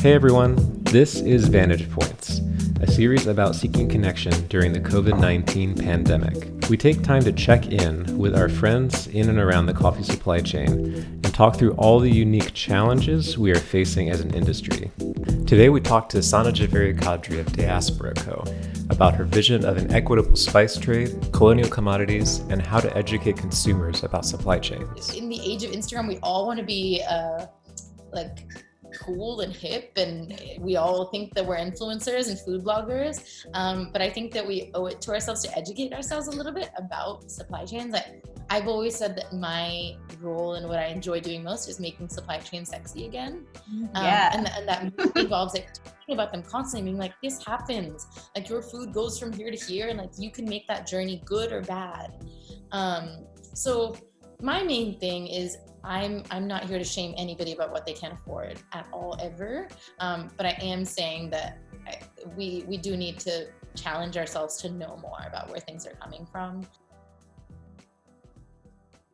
Hey everyone, this is Vantage Points, a series about seeking connection during the COVID-19 pandemic. We take time to check in with our friends in and around the coffee supply chain and talk through all the unique challenges we are facing as an industry. Today we talk to Javeri Kadri of Diaspora Co. about her vision of an equitable spice trade, colonial commodities, and how to educate consumers about supply chains. In the age of Instagram, we all want to be cool and hip, and we all think that we're influencers and food bloggers, but I think that we owe it to ourselves to educate ourselves a little bit about supply chains. I've always said that my role and what I enjoy doing most is making supply chains sexy again. And that involves talking about them constantly, being like, this happens, like your food goes from here to here, and like you can make that journey good or bad. So my main thing is I'm not here to shame anybody about what they can afford at all, ever. But I am saying that we do need to challenge ourselves to know more about where things are coming from.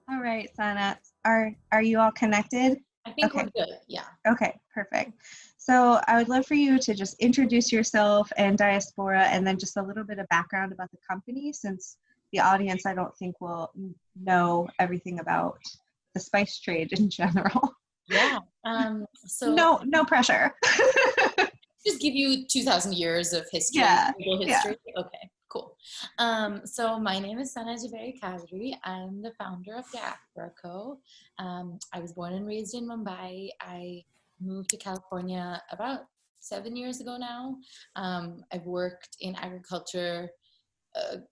All right, Sana, are you all connected? I think we're good, yeah. Okay, perfect. So I would love for you to just introduce yourself and Diaspora, and then just a little bit of background about the company, since the audience, I don't think, will know everything about the spice trade in general. Yeah. So no pressure. Just give you 2,000 years of history. Yeah. History. Yeah. Okay, cool. So my name is Javeri Kadri. I'm the founder of Diaspora Co. I was born and raised in Mumbai. I moved to California about 7 years ago now. I've worked in agriculture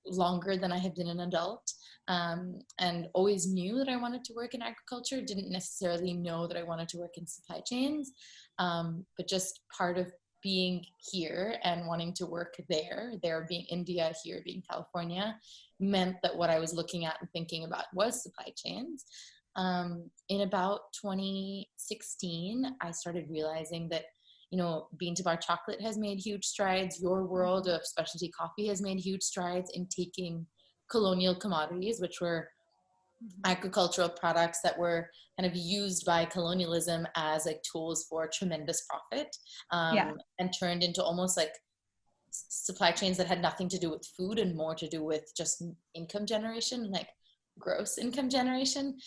longer than I had been an adult, and always knew that I wanted to work in agriculture. Didn't necessarily know that I wanted to work in supply chains, but just part of being here and wanting to work there being India, here being California, meant that what I was looking at and thinking about was supply chains. In about 2016, I started realizing that Bean to Bar chocolate has made huge strides. Your world of specialty coffee has made huge strides in taking colonial commodities, which were agricultural products that were kind of used by colonialism as like tools for tremendous profit, and turned into almost like supply chains that had nothing to do with food and more to do with just income generation, like gross income generation.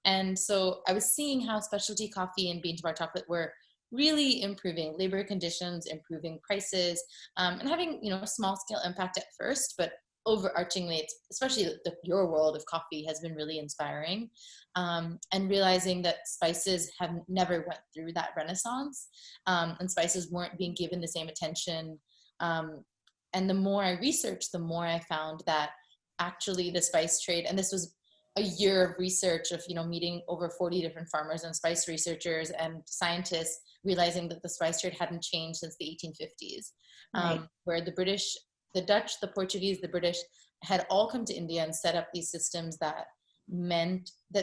And so I was seeing how specialty coffee and Bean to Bar chocolate were really improving labor conditions, improving prices, and having a small scale impact at first, but overarchingly, it's especially your world of coffee has been really inspiring, and realizing that spices have never went through that renaissance, and spices weren't being given the same attention. And the more I researched, the more I found that actually the spice trade, and this was a year of research of meeting over 40 different farmers and spice researchers and scientists, realizing that the spice trade hadn't changed since the 1850s, where the British, the Dutch, the Portuguese, the British had all come to India and set up these systems that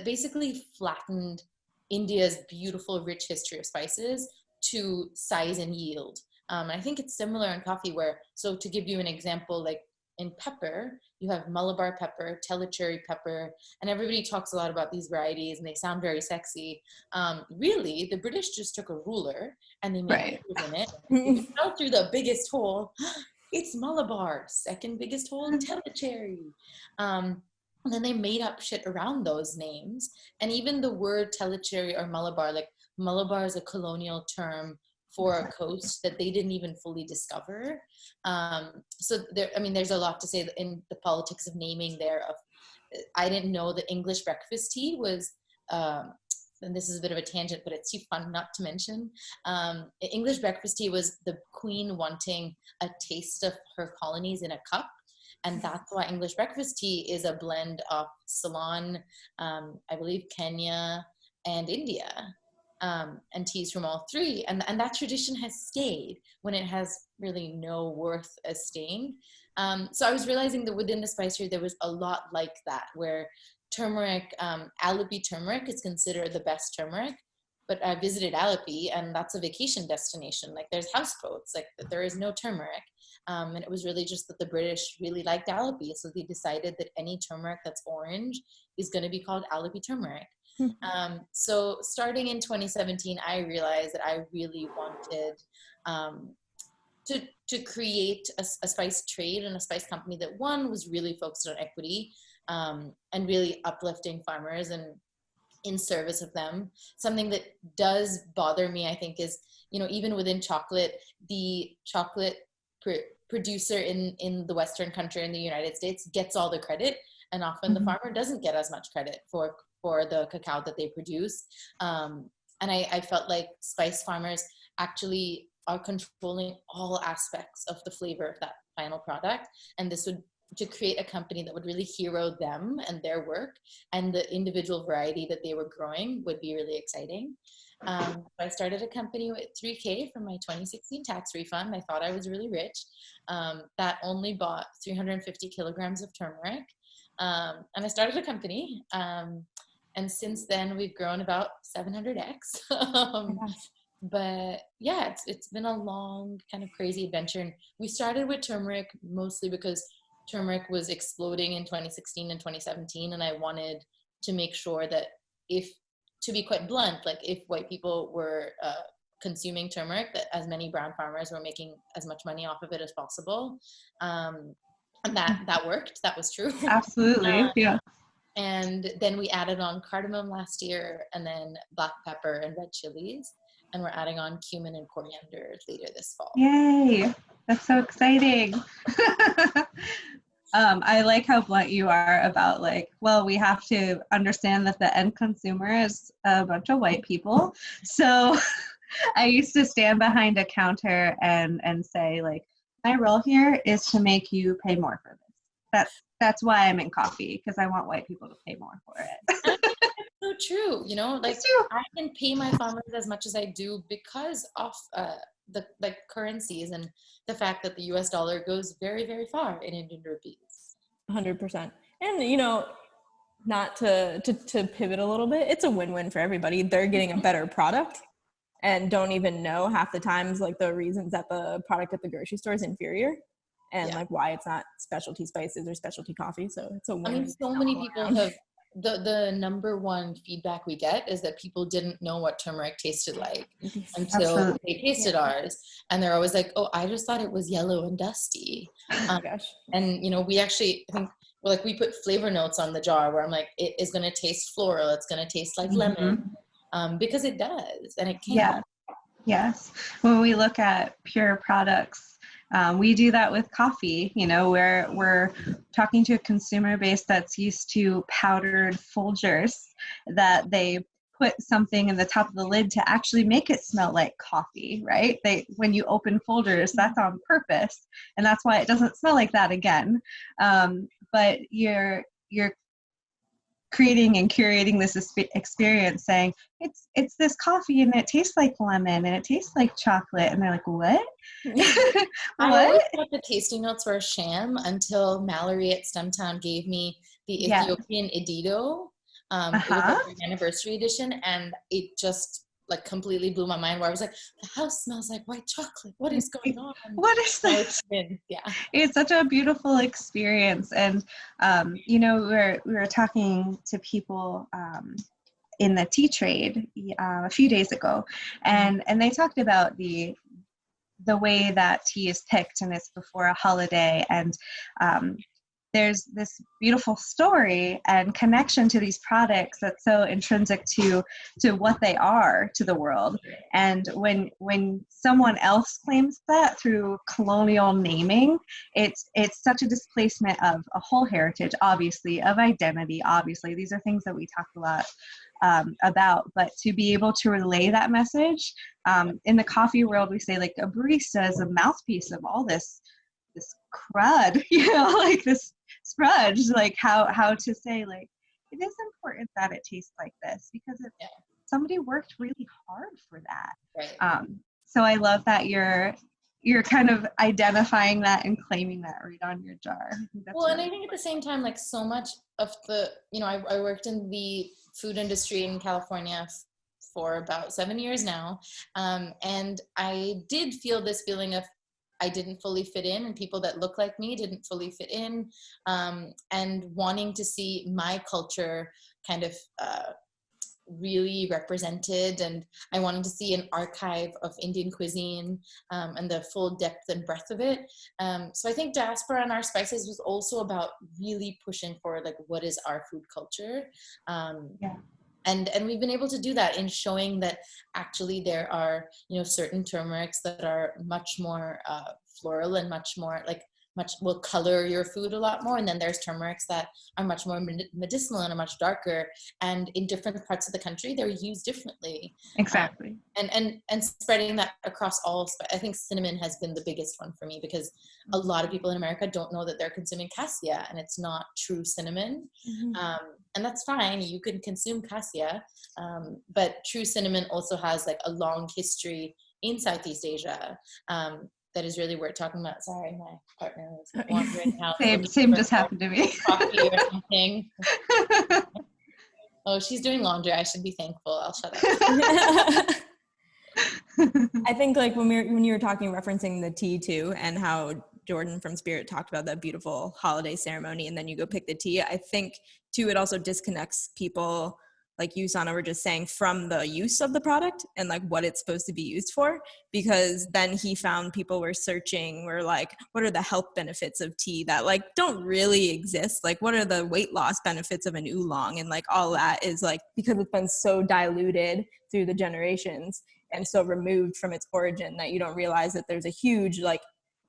basically flattened India's beautiful, rich history of spices to size and yield. I think it's similar in coffee so to give you an example, like in pepper, you have Malabar pepper, Terroir pepper, and everybody talks a lot about these varieties and they sound very sexy. Really, the British just took a ruler and they made holes in it. If it fell through the biggest hole, it's Malabar. Second biggest hole, Terroir. And then they made up shit around those names. And even the word Terroir or Malabar, like Malabar is a colonial term for a coast that they didn't even fully discover. So there's a lot to say in the politics of naming there. I didn't know that English breakfast tea was, and this is a bit of a tangent, but it's too fun not to mention. English breakfast tea was the queen wanting a taste of her colonies in a cup. And that's why English breakfast tea is a blend of Ceylon, I believe Kenya, and India. And teas from all three, and that tradition has stayed when it has really no worth as staying. So I was realizing that within the spice trade there was a lot like that, where turmeric, Alleppey turmeric is considered the best turmeric, but I visited Alleppey and that's a vacation destination. Like there's houseboats, like there is no turmeric, and it was really just that the British really liked Alleppey, so they decided that any turmeric that's orange is going to be called Alleppey turmeric. So starting in 2017, I realized that I really wanted to create a spice trade and a spice company that, one, was really focused on equity, and really uplifting farmers and in service of them. Something that does bother me, I think, is, even within chocolate, the chocolate producer in the Western country, in the United States, gets all the credit, and often the farmer doesn't get as much credit for the cacao that they produce. And I felt like spice farmers actually are controlling all aspects of the flavor of that final product, and this would, to create a company that would really hero them and their work and the individual variety that they were growing, would be really exciting. I started a company with $3,000 from my 2016 tax refund. I thought I was really rich. That only bought 350 kilograms of turmeric. And I started a company. And since then, we've grown about 700x. But yeah, it's been a long, kind of crazy adventure. And we started with turmeric mostly because turmeric was exploding in 2016 and 2017. And I wanted to make sure that, to be quite blunt, like if white people were consuming turmeric, that as many brown farmers were making as much money off of it as possible. And that worked. That was true. Absolutely. Yeah. And then we added on cardamom last year, and then black pepper and red chilies. And we're adding on cumin and coriander later this fall. Yay. That's so exciting. I like how blunt you are about, like, well, we have to understand that the end consumer is a bunch of white people. So I used to stand behind a counter and say, like, my role here is to make you pay more for this. That's why I'm in coffee, because I want white people to pay more for it. So true, like I can pay my farmers as much as I do because of the currencies and the fact that the US dollar goes very, very far in Indian rupees. 100%. And not to pivot a little bit, it's a win-win for everybody. They're getting a better product and don't even know half the times, like, the reasons that the product at the grocery store is inferior, and like why it's not specialty spices or specialty coffee. So it's a win. I mean, so many people have, the number one feedback we get is that people didn't know what turmeric tasted like until they tasted ours. And they're always like, oh, I just thought it was yellow and dusty. And, we actually, I think, we put flavor notes on the jar where I'm like, it is going to taste floral. It's going to taste like lemon, because it does. And it can. Yeah. Yes. When we look at pure products, we do that with coffee, where we're talking to a consumer base that's used to powdered Folgers, that they put something in the top of the lid to actually make it smell like coffee, right? When you open Folgers, that's on purpose, and that's why it doesn't smell like that again. But you're creating and curating this experience, saying it's this coffee and it tastes like lemon and it tastes like chocolate, and they're like, what? I always thought the tasting notes were a sham until Mallory at STEMtown gave me the Ethiopian Edido. It was an anniversary edition, and it just completely blew my mind, where I was like, the house smells like white chocolate. What is going on? What is this? It's such a beautiful experience. And we were talking to people in the tea trade a few days ago, and they talked about the way that tea is picked, and it's before a holiday, and there's this beautiful story and connection to these products that's so intrinsic to what they are to the world. And when someone else claims that through colonial naming, it's such a displacement of a whole heritage, obviously, of identity. Obviously, these are things that we talk a lot about, but to be able to relay that message, in the coffee world, we say, like, a barista is a mouthpiece of all this crud, this sprudge, like how to say, like, it is important that it tastes like this because somebody worked really hard for that. Right. So I love that you're kind of identifying that and claiming that right on your jar. And I think at the same time, like, so much of the, I worked in the food industry in California for about 7 years now, and I did feel this feeling of I didn't fully fit in, and people that look like me didn't fully fit in, and wanting to see my culture kind of really represented, and I wanted to see an archive of Indian cuisine and the full depth and breadth of it. So I think Diaspora and Our Spices was also about really pushing for like what is our food culture. And we've been able to do that in showing that actually there are, you know, certain turmerics that are much more floral and much more like will color your food a lot more, and then there's turmerics that are much more medicinal and are much darker, and in different parts of the country they're used differently. Exactly. And spreading that across all. I think cinnamon has been the biggest one for me, because a lot of people in America don't know that they're consuming cassia, and it's not true cinnamon. And that's fine, you can consume cassia, but true cinnamon also has like a long history in Southeast Asia. That is really worth talking about. Sorry, my partner was wandering out. Same just happened to me. Coffee or something. Oh, she's doing laundry. I should be thankful. I'll shut up. I think like when you were talking, referencing the tea too, and how Jordan from Spirit talked about that beautiful holiday ceremony, and then you go pick the tea. I think too, it also disconnects people, like you, Sana, were just saying, from the use of the product and like what it's supposed to be used for, because then he found people were searching, were like, what are the health benefits of tea that like don't really exist? Like, what are the weight loss benefits of an oolong? And like all that is like, because it's been so diluted through the generations and so removed from its origin, that you don't realize that there's a huge like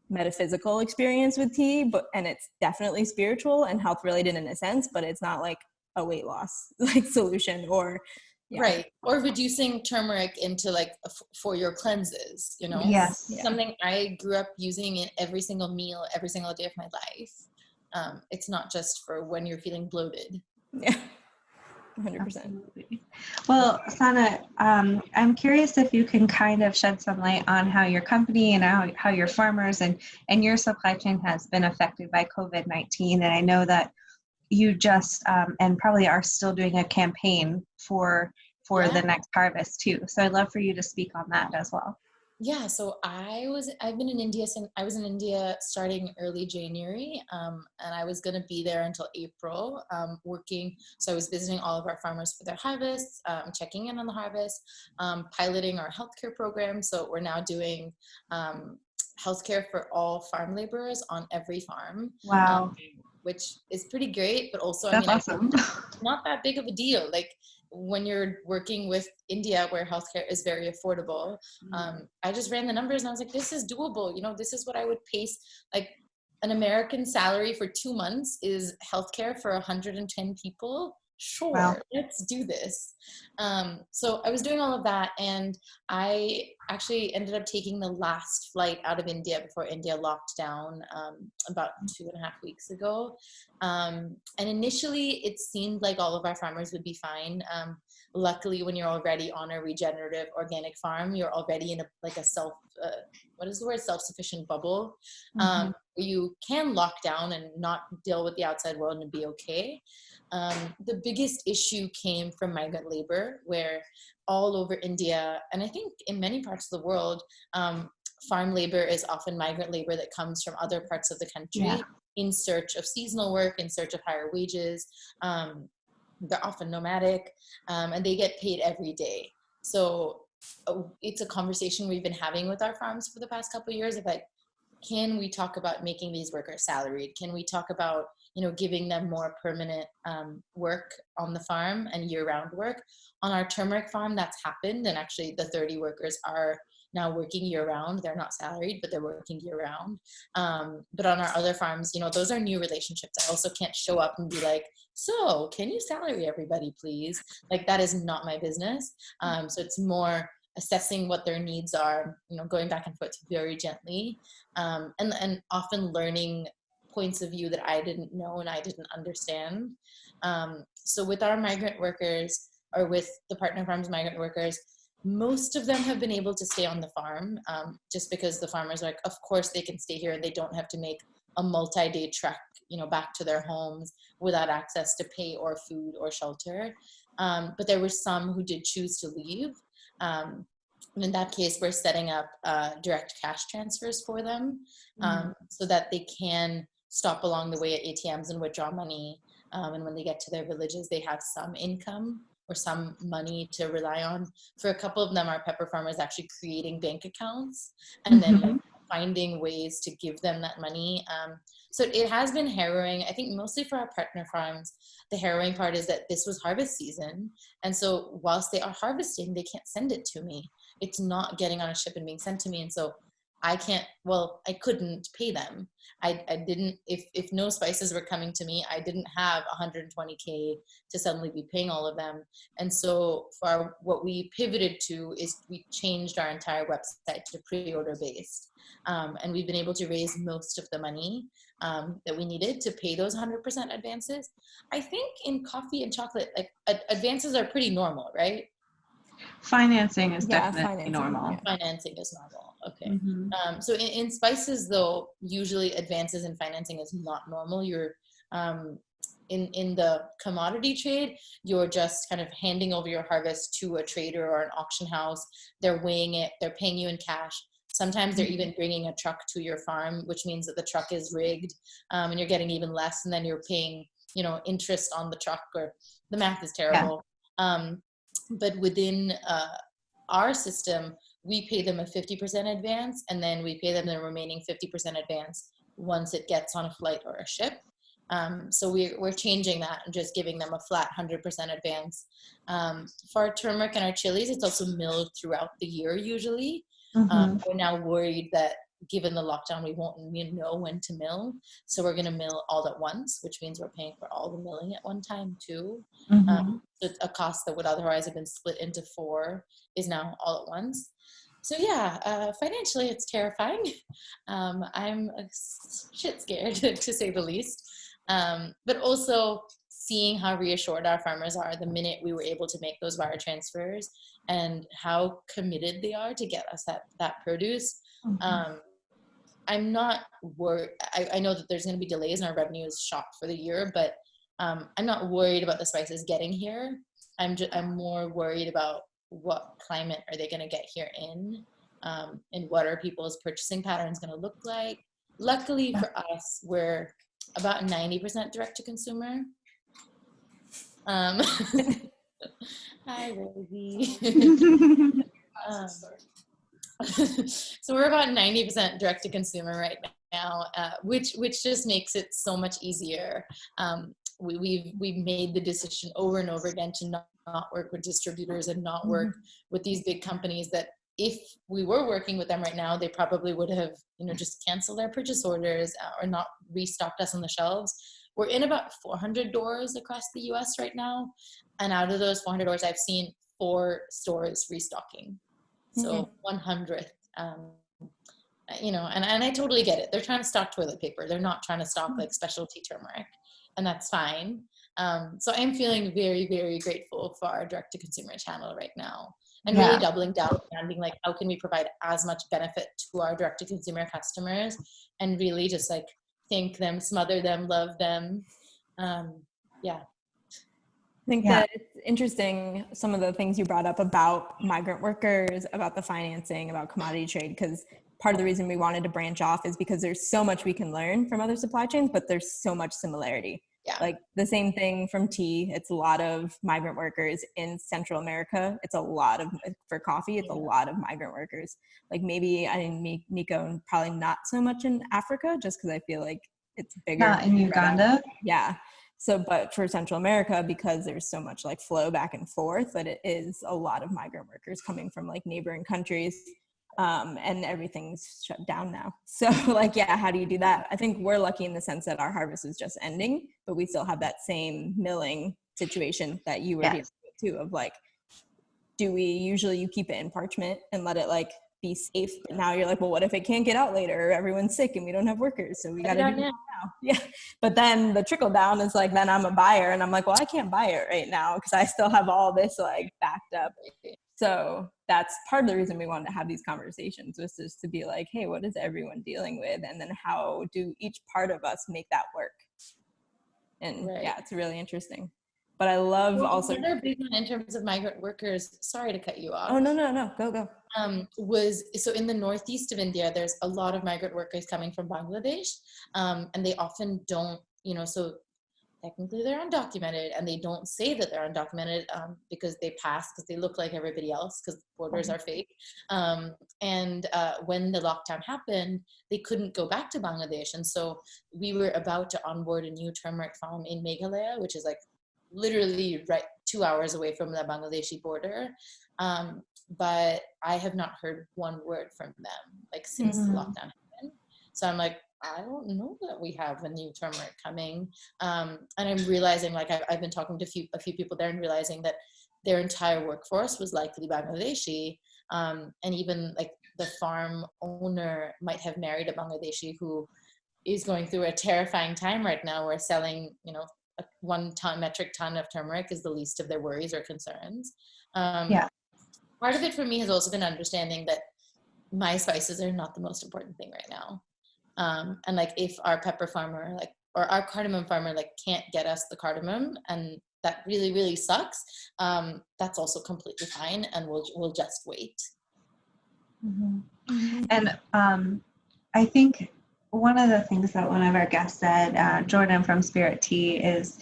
metaphysical experience with tea, and it's definitely spiritual and health related in a sense, but it's not like a weight loss like solution or right, or reducing turmeric into like for your cleanses, you know. Yes. Something I grew up using in every single meal every single day of my life. It's not just for when you're feeling bloated. 100%. Absolutely. Well, Sana, I'm curious if you can kind of shed some light on how your company and how your farmers and your supply chain has been affected by COVID-19. And I know that you just and probably are still doing a campaign for the next harvest too. So I'd love for you to speak on that as well. Yeah, so I've been in India since I was in India starting early January, and I was going to be there until April, working. So I was visiting all of our farmers for their harvests, checking in on the harvest, piloting our healthcare program. So we're now doing healthcare for all farm laborers on every farm. Wow. Which is pretty great, but also, That's awesome. Not that big of a deal. Like when you're working with India, where healthcare is very affordable, I just ran the numbers and I was like, this is doable. You know, this is what I would pay. Like an American salary for 2 months is healthcare for 110 people. Sure, wow. Let's do this. So I was doing all of that, and I actually ended up taking the last flight out of India before India locked down about 2.5 weeks ago. And initially it seemed like all of our farmers would be fine. Luckily, when you're already on a regenerative organic farm, you're already in a self-sufficient bubble. You can lock down and not deal with the outside world and be okay. The biggest issue came from migrant labor, where all over India, and I think in many parts of the world, farm labor is often migrant labor that comes from other parts of the country in search of seasonal work, in search of higher wages. They're often nomadic, and they get paid every day. So it's a conversation we've been having with our farms for the past couple of years of like, can we talk about making these workers salaried? Can we talk about, you know, giving them more permanent work on the farm and year-round work? On our turmeric farm, that's happened, and actually the 30 workers are now working year-round. They're not salaried, but they're working year-round. But on our other farms, you know, those are new relationships. I also can't show up and be like, so can you salary everybody, please? Like, that is not my business. So it's more assessing what their needs are, you know, going back and forth very gently, and often learning points of view that I didn't know and I didn't understand. So with our migrant workers, or with the partner farms migrant workers, most of them have been able to stay on the farm, just because the farmers are like, of course they can stay here and they don't have to make a multi-day trek, you know, back to their homes without access to pay or food or shelter. But there were some who did choose to leave. And in that case, we're setting up direct cash transfers for them, so that they can stop along the way at ATMs and withdraw money. And when they get to their villages, they have some income. or some money to rely on. For a couple of them, our pepper farmers actually creating bank accounts and then like finding ways to give them that money. So it has been harrowing. I think mostly for our partner farms, the harrowing part is that this was harvest season. And so whilst they are harvesting, they can't send it to me. It's not getting on a ship and being sent to me. And so I couldn't pay them. I didn't, if no spices were coming to me, I didn't have 120K to suddenly be paying all of them. And so what we pivoted to is we changed our entire website to pre-order based. And we've been able to raise most of the money that we needed to pay those 100% advances. I think in coffee and chocolate, like advances are pretty normal, right? Financing is Yeah, definitely financing, normal. yeah. Financing is normal. Okay. So in spices, though, usually advances in financing is not normal. You're in the commodity trade, you're just kind of handing over your harvest to a trader or an auction house. They're weighing it. They're paying you in cash. Sometimes they're even bringing a truck to your farm, which means that the truck is rigged, and you're getting even less, and then you're paying, interest on the truck, or the math is terrible. Yeah. But within our system, we pay them a 50% advance, and then we pay them the remaining 50% advance once it gets on a flight or a ship. So we're changing that and just giving them a flat 100% advance. For our turmeric and our chilies, it's also milled throughout the year usually. We're now worried that given the lockdown, we won't know when to mill. So we're going to mill all at once, which means we're paying for all the milling at one time too. So it's a cost that would otherwise have been split into 4 is now all at once. So yeah, financially it's terrifying. I'm shit scared to say the least. But also seeing how reassured our farmers are the minute we were able to make those wire transfers and how committed they are to get us that produce. I'm not worried. I know that there's going to be delays and our revenue is shot for the year, but I'm not worried about the spices getting here. I'm more worried about what climate are they going to get here in, and what are people's purchasing patterns going to look like. Luckily for us, we're about 90% direct to consumer. Hi, Rosie. So we're about 90% direct to consumer right now, which just makes it so much easier. We've made the decision over and over again to not work with distributors and not work with these big companies that if we were working with them right now, they probably would have, just canceled their purchase orders or not restocked us on the shelves. We're in about 400 doors across the US right now. And out of those 400 doors, I've seen 4 stores restocking. So 100th, and I totally get it. They're trying to stock toilet paper. They're not trying to stock like specialty turmeric, and that's fine. So I'm feeling very, very grateful for our direct to consumer channel right now, and really doubling down and being like, how can we provide as much benefit to our direct to consumer customers, and really just like thank them, smother them, love them. I think that it's interesting, some of the things you brought up about migrant workers, about the financing, about commodity trade, because part of the reason we wanted to branch off is because there's so much we can learn from other supply chains, but there's so much similarity. Yeah. Like the same thing from tea. It's a lot of migrant workers in Central America. It's a lot of, for coffee, it's a lot of migrant workers. Like maybe, Nico, probably not so much in Africa, just because I feel like it's bigger. Not in Uganda. Yeah. So, but for Central America, because there's so much like flow back and forth, that it is a lot of migrant workers coming from like neighboring countries, and everything's shut down now. So like, how do you do that? I think we're lucky in the sense that our harvest is just ending, but we still have that same milling situation that you were dealing with too, of like, usually you keep it in parchment and let it like be safe, but now you're like, well, what if it can't get out later, or everyone's sick and we don't have workers, so we got to do it now. Yeah, but then the trickle down is like, then I'm a buyer and I'm like, well, I can't buy it right now because I still have all this like backed up. So that's part of the reason we wanted to have these conversations, was just to be like, hey, what is everyone dealing with, and then how do each part of us make that work? And it's really interesting. But I love also another big one in terms of migrant workers. Sorry to cut you off. Oh, no, go. Was so in the northeast of India, there's a lot of migrant workers coming from Bangladesh, and they often don't, so technically they're undocumented, and they don't say that they're undocumented because they pass because they look like everybody else because borders are fake. And when the lockdown happened, they couldn't go back to Bangladesh. And so we were about to onboard a new turmeric farm in Meghalaya, which is like literally right 2 hours away from the Bangladeshi border. But I have not heard one word from them like since the lockdown happened. So I'm like, I don't know that we have a new turmeric coming. And I'm realizing, like, I've been talking to a few people there and realizing that their entire workforce was likely Bangladeshi. And even like the farm owner might have married a Bangladeshi who is going through a terrifying time right now where selling, you know, a 1 metric ton of turmeric is the least of their worries or concerns. Part of it for me has also been understanding that my spices are not the most important thing right now. And like if our pepper farmer like or our cardamom farmer like can't get us the cardamom and that really, really sucks, that's also completely fine, and we'll just wait. And I think one of the things that one of our guests said, Jordan from Spirit Tea, is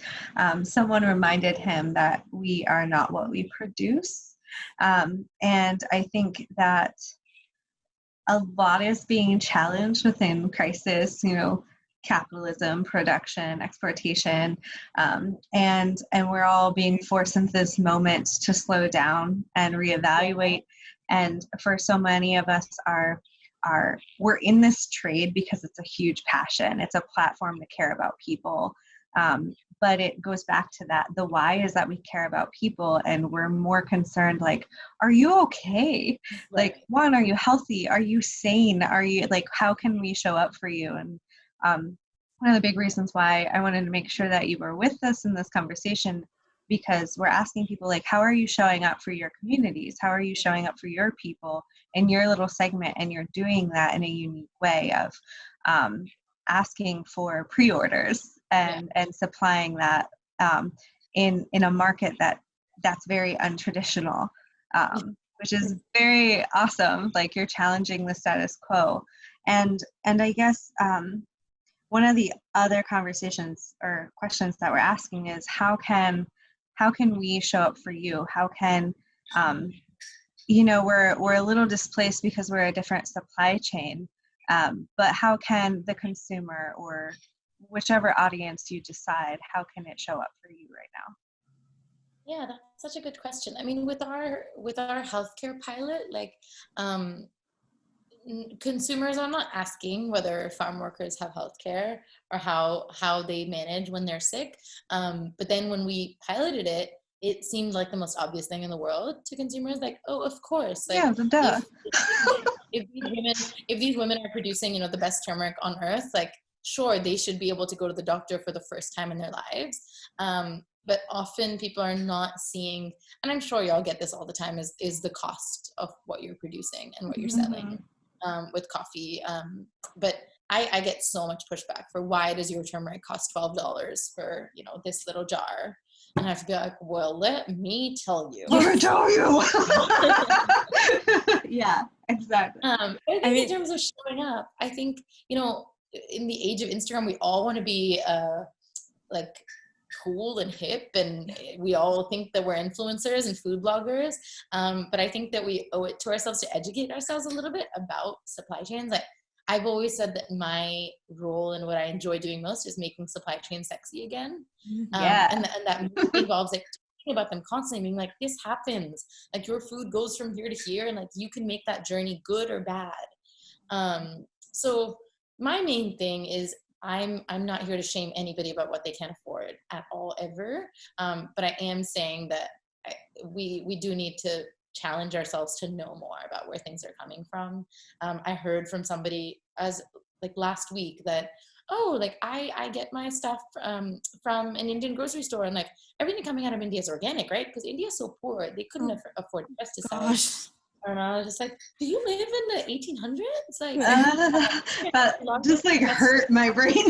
someone reminded him that we are not what we produce. And I think that a lot is being challenged within crisis, you know, capitalism, production, exportation, and we're all being forced into this moment to slow down and reevaluate. And for so many of us we're in this trade because it's a huge passion. It's a platform to care about people. But it goes back to that. The why is that we care about people, and we're more concerned, like, are you okay? Right. Like, one, are you healthy? Are you sane? Are you, like, how can we show up for you? And one of the big reasons why I wanted to make sure that you were with us in this conversation, because we're asking people, like, how are you showing up for your communities? How are you showing up for your people in your little segment? And you're doing that in a unique way of asking for pre-orders and supplying that in a market that's very untraditional, which is very awesome. Like, you're challenging the status quo. And I guess one of the other conversations or questions that we're asking is how can we show up for you? How can you know, we're a little displaced because we're a different supply chain, but how can the consumer or whichever audience you decide, how can it show up for you right now? Yeah, that's such a good question. I mean, with our healthcare pilot, like, consumers are not asking whether farm workers have healthcare or how they manage when they're sick. But then when we piloted it, it seemed like the most obvious thing in the world to consumers. Like, oh, of course. Like, Yeah, duh. if these women are producing, you know, the best turmeric on earth, like, sure, they should be able to go to the doctor for the first time in their lives. But often people are not seeing, and I'm sure y'all get this all the time, is the cost of what you're producing and what you're selling with coffee. But I get so much pushback for, why does your turmeric cost $12 for, you know, this little jar? And I have to be like, well, let me tell you. Let me tell you. Yeah, exactly. I think in terms of showing up, I think, you know, in the age of Instagram, we all want to be like cool and hip, and we all think that we're influencers and food bloggers. But I think that we owe it to ourselves to educate ourselves a little bit about supply chains. Like, I've always said that my role and what I enjoy doing most is making supply chain sexy again. And that involves like talking about them constantly, being like, this happens. Like, your food goes from here to here, and like, you can make that journey good or bad. So my main thing is, I'm not here to shame anybody about what they can afford at all, ever. But I am saying that we do need to challenge ourselves to know more about where things are coming from. I heard from somebody as like last week that, oh, like I get my stuff from an Indian grocery store, and like everything coming out of India is organic, right? Because India is so poor, they couldn't afford pesticides. And I was just like, do you live in the 1800s? Like, that just like hurt my brain.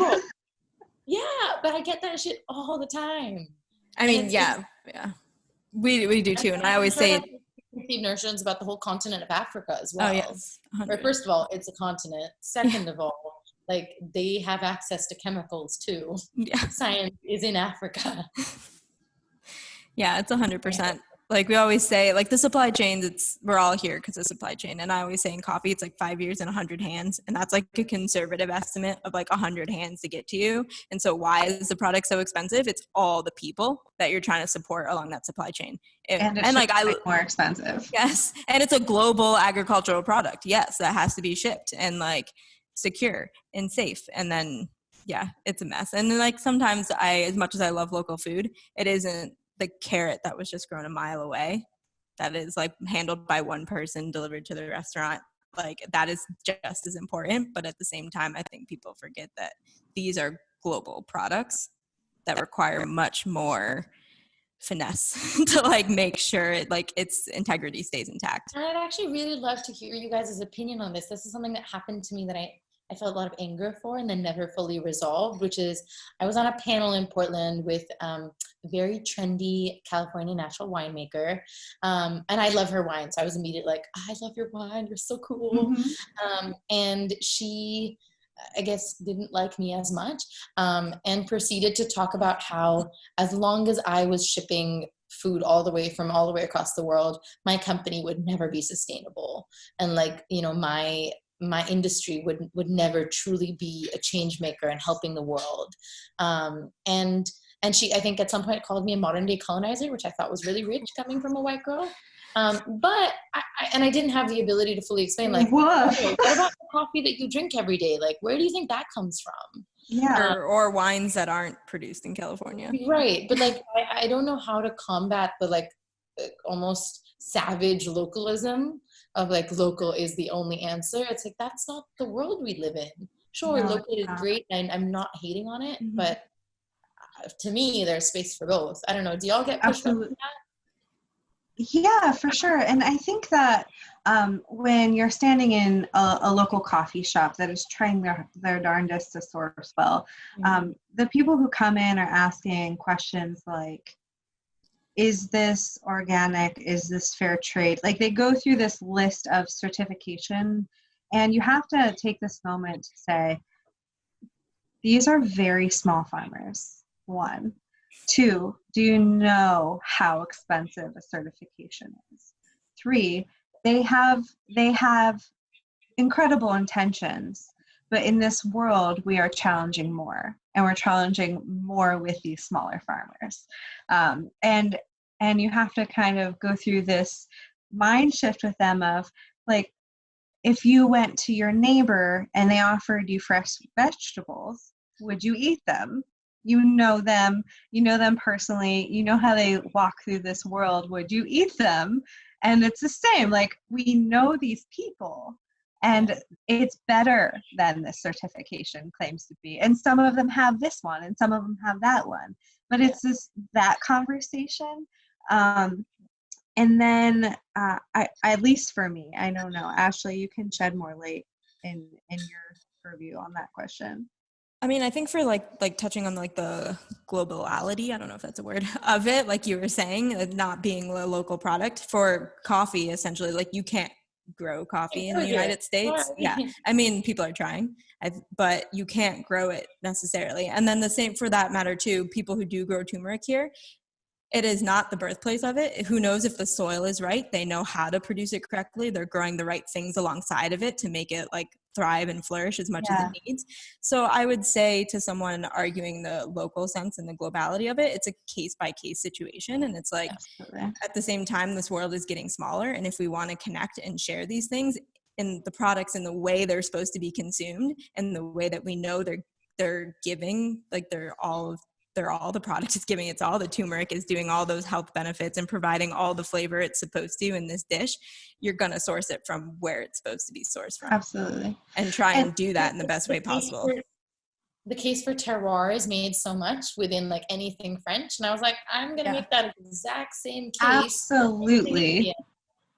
Yeah, but I get that shit all the time. I mean, yeah, we do too. And I always say, notions about the whole continent of Africa as well. Oh yes, 100. Or first of all, it's a continent. Second of all, like they have access to chemicals too. Yeah. Science is in Africa. Yeah, it's 100%. Like we always say, like the supply chains, we're all here because of supply chain. And I always say in coffee, it's like 5 years and 100 hands. And that's like a conservative estimate of like 100 hands to get to you. And so why is the product so expensive? It's all the people that you're trying to support along that supply chain. And And like more expensive. Yes. And it's a global agricultural product. Yes, that has to be shipped and like secure and safe. And then, yeah, it's a mess. And then like sometimes as much as I love local food, it isn't the carrot that was just grown a mile away that is like handled by one person delivered to the restaurant. Like that is just as important. But at the same time, I think people forget that these are global products that require much more finesse to like make sure its integrity stays intact. And I'd actually really love to hear you guys' opinion on this. This is something that happened to me that I felt a lot of anger for and then never fully resolved, which is I was on a panel in Portland with a very trendy California natural winemaker. And I love her wine. So I was immediately like, I love your wine. You're so cool. Mm-hmm. And she, I guess, didn't like me as much and proceeded to talk about how as long as I was shipping food all the way across the world, my company would never be sustainable. And like, you know, my industry would never truly be a change maker and helping the world. And she, I think at some point called me a modern day colonizer, which I thought was really rich coming from a white girl. But I didn't have the ability to fully explain, like, okay, what about the coffee that you drink every day? Like, where do you think that comes from? Yeah. Or wines that aren't produced in California. Right. But like, I don't know how to combat the like almost savage localism of like local is the only answer. It's like, that's not the world we live in. Sure, No, local is great and I'm not hating on it, Mm-hmm. but to me, there's space for both. I don't know. Do y'all get pushback on that? Yeah, for sure. And I think that when you're standing in a local coffee shop that is trying their darndest to source well, the people who come in are asking questions like, is this organic? Is this fair trade? Like they go through this list of certification, and you have to take this moment to say, these are very small farmers, one. Two, do you know how expensive a certification is? Three, they have incredible intentions, but in this world, we are challenging more, and we're challenging more with these smaller farmers. And you have to kind of go through this mind shift with them of like, if you went to your neighbor and they offered you fresh vegetables, would you eat them? You know them personally, you know how they walk through this world, would you eat them? And it's the same, like we know these people and it's better than this certification claims to be. And some of them have this one and some of them have that one, but it's that conversation. And then at least for me, I don't know, Ashley, you can shed more light in your purview on that question. I mean, I think for like touching on like the globality, I don't know if that's a word, of it, like you were saying, not being a local product for coffee, essentially, like you can't grow coffee in the United States. Yeah. I mean, people are trying, but you can't grow it necessarily. And then the same for that matter too, people who do grow turmeric here, it is not the birthplace of it. Who knows if the soil is right? They know how to produce it correctly. They're growing the right things alongside of it to make it like thrive and flourish as much as it needs. So I would say to someone arguing the local sense and the globality of it, it's a case by case situation. And it's like, at the same time, this world is getting smaller. And if we want to connect and share these things in the products in the way they're supposed to be consumed and the way that we know they're giving, like they're all the product is giving, it's all the turmeric is doing all those health benefits and providing all the flavor it's supposed to in this dish, you're going to source it from where it's supposed to be sourced from. Absolutely. And try and do that in the best way possible. The case for Terroir is made so much within like anything French. And I was like, I'm going to make that exact same case. Absolutely.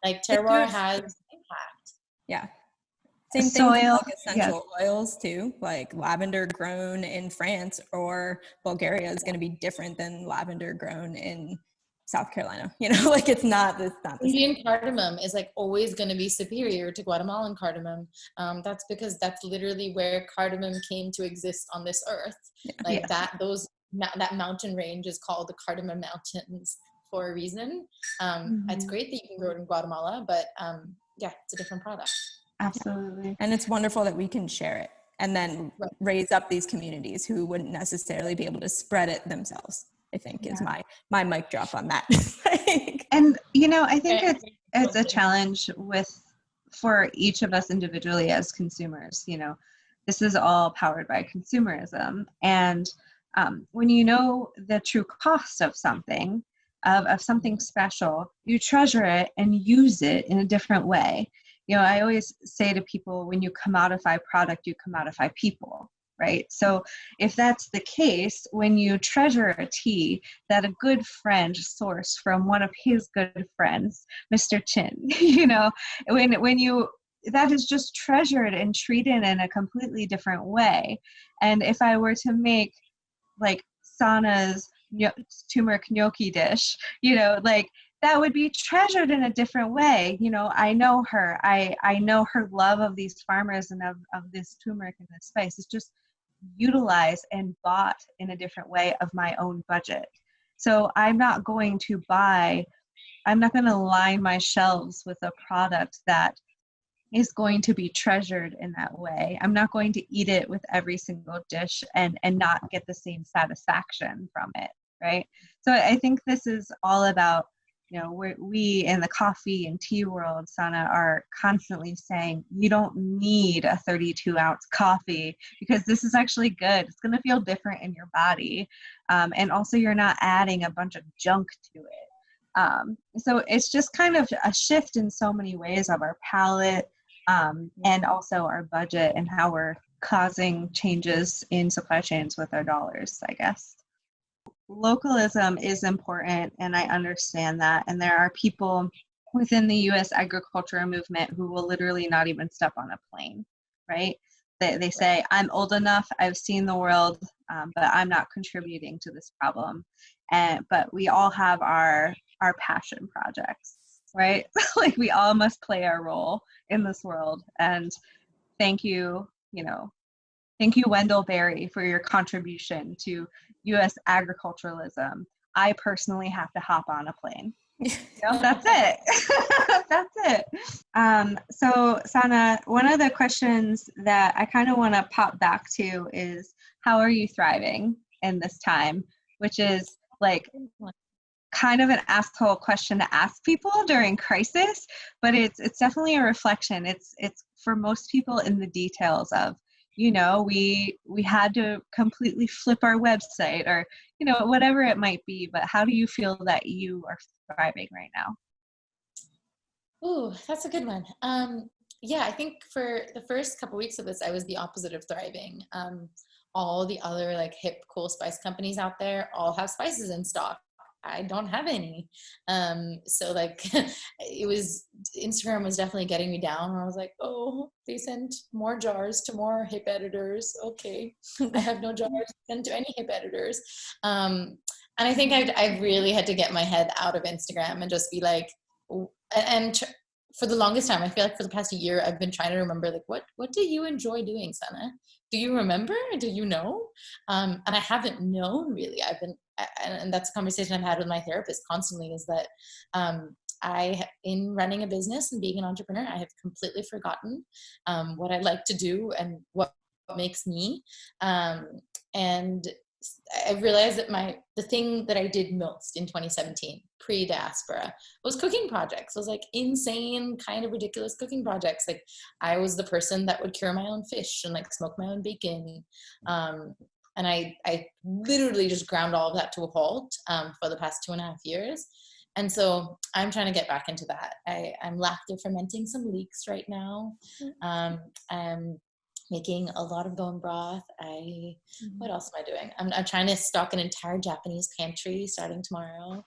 Like Terroir has impact. Yeah. Same thing with like essential oils too, like lavender grown in France or Bulgaria is going to be different than lavender grown in South Carolina, like it's not the Indian cardamom is like always going to be superior to Guatemalan cardamom. That's because that's literally where cardamom came to exist on this earth. Like that mountain range is called the Cardamom Mountains for a reason. It's great that you can grow it in Guatemala, but it's a different product. Absolutely. And it's wonderful that we can share it and then raise up these communities who wouldn't necessarily be able to spread it themselves, I think is my mic drop on that. And, I think it's a challenge for each of us individually as consumers. This is all powered by consumerism. And when you know the true cost of something, of something special, you treasure it and use it in a different way. I always say to people, when you commodify product, you commodify people, right? So if that's the case, when you treasure a tea that a good friend sourced from one of his good friends, Mr. Chin, when you, that is just treasured and treated in a completely different way. And if I were to make like Sana's turmeric gnocchi dish, that would be treasured in a different way. I know her. I know her love of these farmers and of this turmeric and this spice. It's just utilized and bought in a different way of my own budget. So I'm not going to line my shelves with a product that is going to be treasured in that way. I'm not going to eat it with every single dish and not get the same satisfaction from it, right? So I think this is all about, we in the coffee and tea world, Sana, are constantly saying, you don't need a 32-ounce coffee because this is actually good. It's going to feel different in your body. And also you're not adding a bunch of junk to it. So it's just kind of a shift in so many ways of our palate, and also our budget and how we're causing changes in supply chains with our dollars, I guess. Localism is important, and I understand that. And there are people within the U.S. agriculture movement who will literally not even step on a plane, right? They say, I'm old enough, I've seen the world, but I'm not contributing to this problem. But we all have our passion projects, right? Like we all must play our role in this world. And thank you, Wendell Berry, for your contribution to U.S. agriculturalism. I personally have to hop on a plane. That's it. That's it. So Sana, one of the questions that I kind of want to pop back to is, how are you thriving in this time? Which is like kind of an asshole question to ask people during crisis, but it's definitely a reflection. It's for most people in the details of, we had to completely flip our website or, whatever it might be, but how do you feel that you are thriving right now? Ooh, that's a good one. I think for the first couple weeks of this, I was the opposite of thriving. All the other like hip, cool spice companies out there all have spices in stock. I don't have any. So like Instagram was definitely getting me down. I was like, oh, they sent more jars to more hip editors. Okay. I have no jars to send to any hip editors. And I think I really had to get my head out of Instagram and just be like, for the longest time, I feel like for the past year, I've been trying to remember, like, what do you enjoy doing, Sana? Do you remember? Do you know? And I haven't known really. And that's a conversation I've had with my therapist constantly, is that in running a business and being an entrepreneur, I have completely forgotten what I like to do and what makes me. And I realized that the thing that I did most in 2017, pre-Diaspora, was cooking projects. It was like insane, kind of ridiculous cooking projects. Like I was the person that would cure my own fish and like smoke my own bacon. And I literally just ground all of that to a halt for the past 2.5 years. And so I'm trying to get back into that. I'm lacto fermenting some leeks right now. I'm making a lot of bone broth. What else am I doing? I'm trying to stock an entire Japanese pantry starting tomorrow.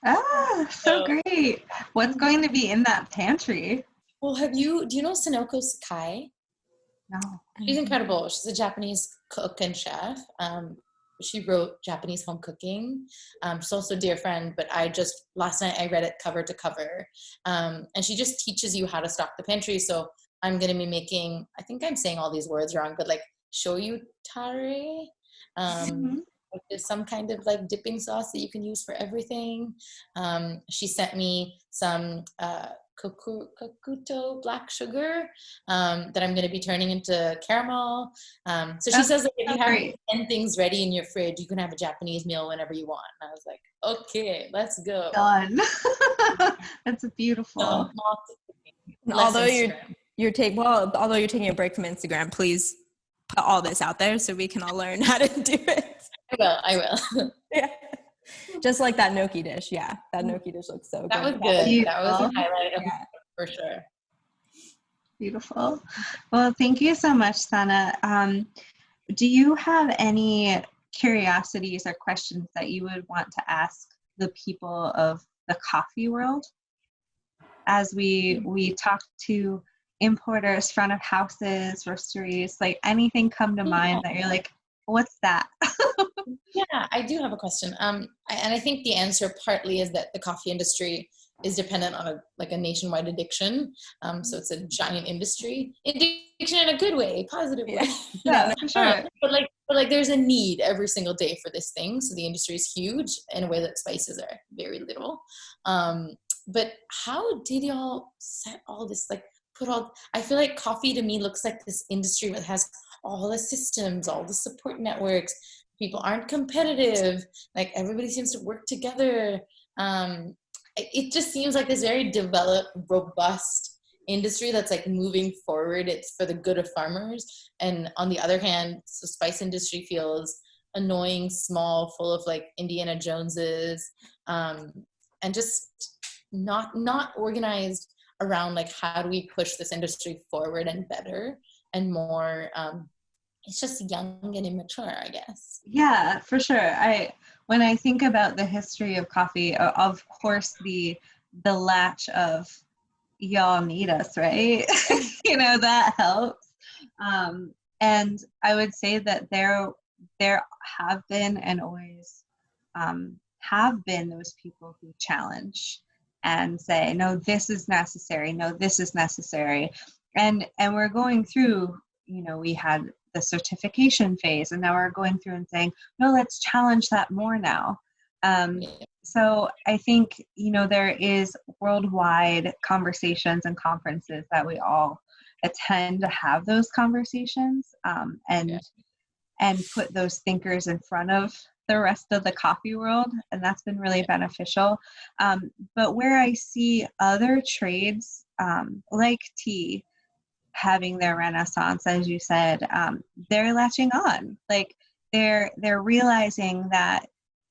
So great. What's going to be in that pantry? Well, do you know Sonoko Sakai? No. She's incredible. She's a Japanese cook and chef. she wrote Japanese home cooking. She's also a dear friend, but last night I read it cover to cover. And she just teaches you how to stock the pantry. So I'm going to be making, I think I'm saying all these words wrong, but like shoyu tare, which is some kind of like dipping sauce that you can use for everything. She sent me some kokuto black sugar that I'm going to be turning into caramel. So she says that if you have 10 things ready in your fridge, you can have a Japanese meal whenever you want. And I was like, okay, let's go. Done. That's beautiful. Although you're taking a break from Instagram, please put all this out there so we can all learn how to do it. I will. Yeah. Just like that gnocchi dish. Yeah. That gnocchi dish looks so good. That was good. Beautiful. That was a highlight of for sure. Beautiful. Well, thank you so much, Sana. Do you have any curiosities or questions that you would want to ask the people of the coffee world as we talk to importers, front of houses, roasteries, like anything come to mind that you're like, what's that? Yeah, I do have a question. And I think the answer partly is that the coffee industry is dependent on a nationwide addiction. So it's a giant industry. Addiction in a good way, positive way. Yeah, for sure. But there's a need every single day for this thing. So the industry is huge in a way that spices are very little. But how did y'all set all this, I feel like coffee to me looks like this industry that has all the systems, all the support networks. People aren't competitive. Like everybody seems to work together. It just seems like this very developed, robust industry that's like moving forward. It's for the good of farmers. And on the other hand, the spice industry feels annoying, small, full of like Indiana Joneses, and just not organized around like how do we push this industry forward and better and more. It's just young and immature, I guess. Yeah, for sure. When I think about the history of coffee, of course the latch of y'all need us, right? That helps. And I would say that there have been and always have been those people who challenge and say, no, this is necessary. No, this is necessary. And we're going through, we had the certification phase, and now we're going through and saying, no, let's challenge that more now. So I think, there is worldwide conversations and conferences that we all attend to have those conversations, and put those thinkers in front of the rest of the coffee world. And that's been really beneficial. But where I see other trades, like tea, having their renaissance, as you said, they're latching on. Like they're realizing that,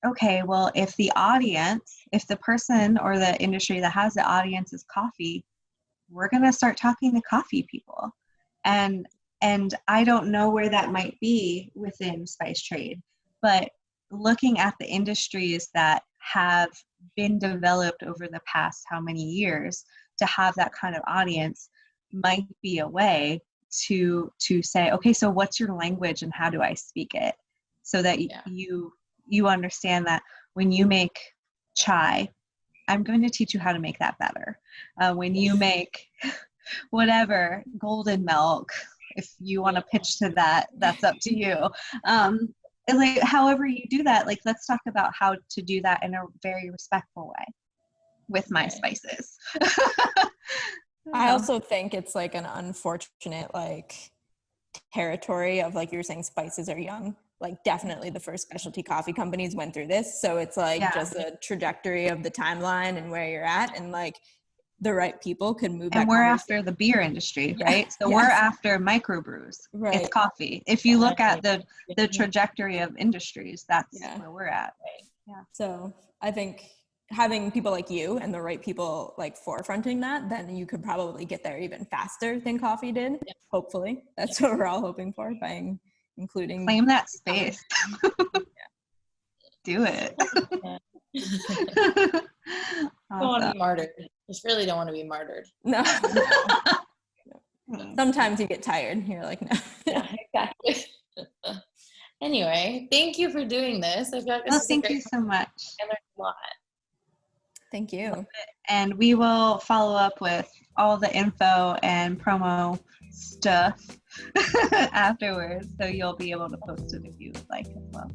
okay, well, if the person or the industry that has the audience is coffee, we're going to start talking to coffee people. And I don't know where that might be within spice trade, but looking at the industries that have been developed over the past how many years to have that kind of audience might be a way to say, okay, so what's your language and how do I speak it? So that you understand that when you make chai, I'm going to teach you how to make that better. When you make whatever, golden milk, if you want to pitch to that, that's up to you. Like however you do that, like let's talk about how to do that in a very respectful way with my spices. I also think it's like an unfortunate territory of, like you were saying, spices are young. Like definitely the first specialty coffee companies went through this. So it's just the trajectory of the timeline and where you're at, and like the right people could move. And we're after the beer industry, right? So we're after microbrews. Right. It's coffee. If you look at the trajectory of industries, that's where we're at. Right. Yeah. So I think having people like you and the right people like forefronting that, then you could probably get there even faster than coffee did. Yeah. Hopefully. That's what we're all hoping for, by including. Claim that space. Do it. Don't want to be martyred. Just really don't want to be martyred. No. Sometimes you get tired and you're like, no. Yeah, exactly. Anyway, thank you for doing this. I feel like this Well, is thank a great you so much. I learned a lot. Thank you. And we will follow up with all the info and promo stuff afterwards. So you'll be able to post it if you would like as well.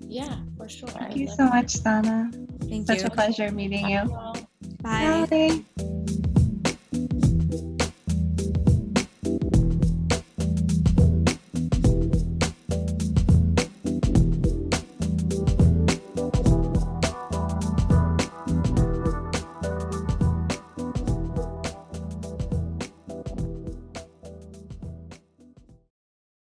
Yeah, for sure. Thank you so much, Sana. Thank Such you. a pleasure meeting you. Bye. Bye. Bye.